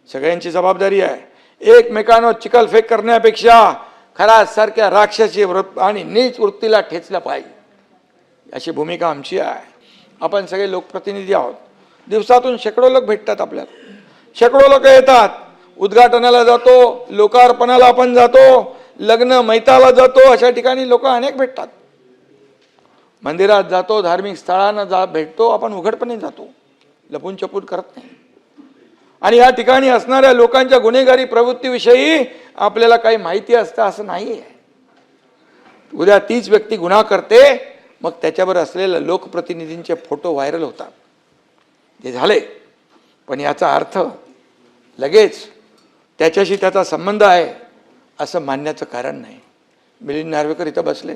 सगळ्यांची जबाबदारी आहे। एकमेकांवर चिखलफेक करण्यापेक्षा खरासारख्या राक्षसी आणि नीच वृत्तीला ठेचलं पाहिजे, अशी भूमिका आमची आहे। आपण सगळे लोकप्रतिनिधी आहोत। दिवसातून शेकडो लोक भेटतात आपल्याला, शेकडो लोक येतात। उद्घाटनाला जातो, लोकार्पणाला आपण जातो, लग्न मैताला जातो, अशा ठिकाणी लोक अनेक भेटतात। मंदिरात जातो, धार्मिक स्थळांना भेटतो, आपण उघडपणे जातो, लपून छपून करत नाही। आणि या ठिकाणी असणाऱ्या लोकांच्या गुन्हेगारी प्रवृत्तीविषयी आपल्याला काही माहिती असतं असं नाही आहे। उद्या तीच व्यक्ती गुन्हा करते, मग त्याच्यावर असलेले लोकप्रतिनिधींचे फोटो व्हायरल होतात। ते झाले, पण याचा अर्थ लगेच त्याच्याशी त्याचा संबंध आहे असं मानण्याचं कारण नाही। मिलिंद नार्वेकर इथं बसले,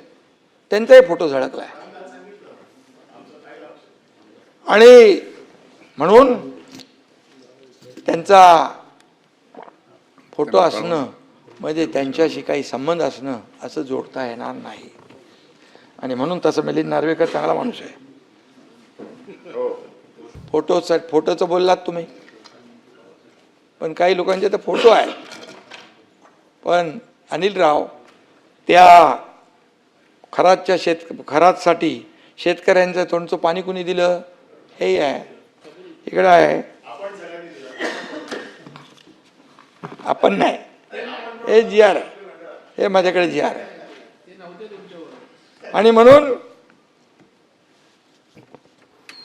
त्यांचाही फोटो झळकलाय, आणि म्हणून त्यांचा फोटो असणं म्हणजे त्यांच्याशी काही संबंध असणं असं जोडता येणार नाही। आणि म्हणून तसं मिलिंद नार्वेकर चांगला माणूस आहे। फोटोचं बोललात तुम्ही, पण काही लोकांचे तर फोटो आहेत, पण अनिल राव त्या खरातसाठी शेतकऱ्यांचं तोंडचं पाणी कुणी दिलं? हे आहे, इकडं आहे, आपण नाही, हे जी आर आहे, हे माझ्याकडे जी आर आहे। आणि म्हणून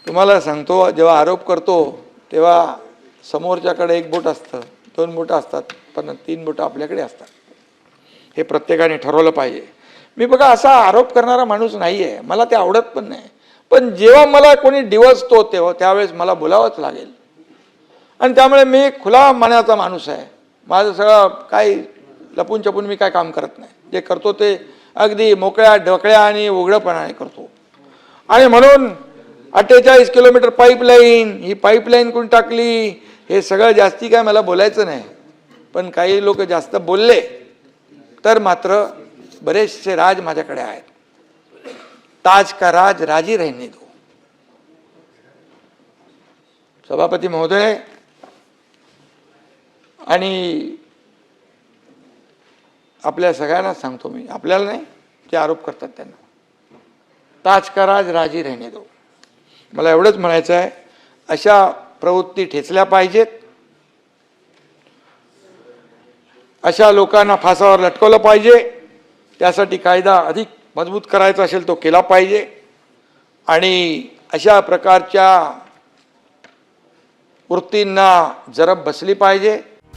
तुम्हाला सांगतो, जेव्हा आरोप करतो तेव्हा समोरच्याकडे एक बोट असतं, दोन बोटं असतात, पण 3 बोटं आपल्याकडे असतात। हे प्रत्येकाने ठरवलं पाहिजे। मी बघा असा आरोप करणारा माणूस नाही आहे, मला ते आवडत पण नाही, पण जेव्हा मला कोणी डिवचतो तेव्हा त्यावेळेस मला बोलावंच लागेल। आणि त्यामुळे मी खुला मनाचा माणूस आहे। माझं सगळं काही लपून छपून मी काय काम करत नाही, जे करतो ते अगदी मोकळ्या ढोकळ्या आणि उघडपणाने करतो। आणि म्हणून 48 किलोमीटर पाईपलाईन, ही पाईपलाईन कोण टाकली, हे सगळं जास्ती काय मला बोलायचं नाही, पण काही लोक जास्त बोलले तर मात्र बरेचसे राज माझ्याकडे आहेत। ताज का राज राजी रहने दो। सभापती महोदय, आणि आपल्या सगळ्यांना सांगतो मी, आपल्याला नाही, जे आरोप करतात त्यांना, ताज का राज राजी रहने दो। मला एवढंच म्हणायचं आहे, अशा प्रवृत्ती ठेचल्या पाहिजेत, अशा लोकांना फासावर लटकवलं पाहिजे। त्यासाठी कायदा अधिक मजबूत करायचा असेल तो केला पाहिजे, आणि अशा प्रकारच्या वृत्तींना जरब बसली पाहिजे।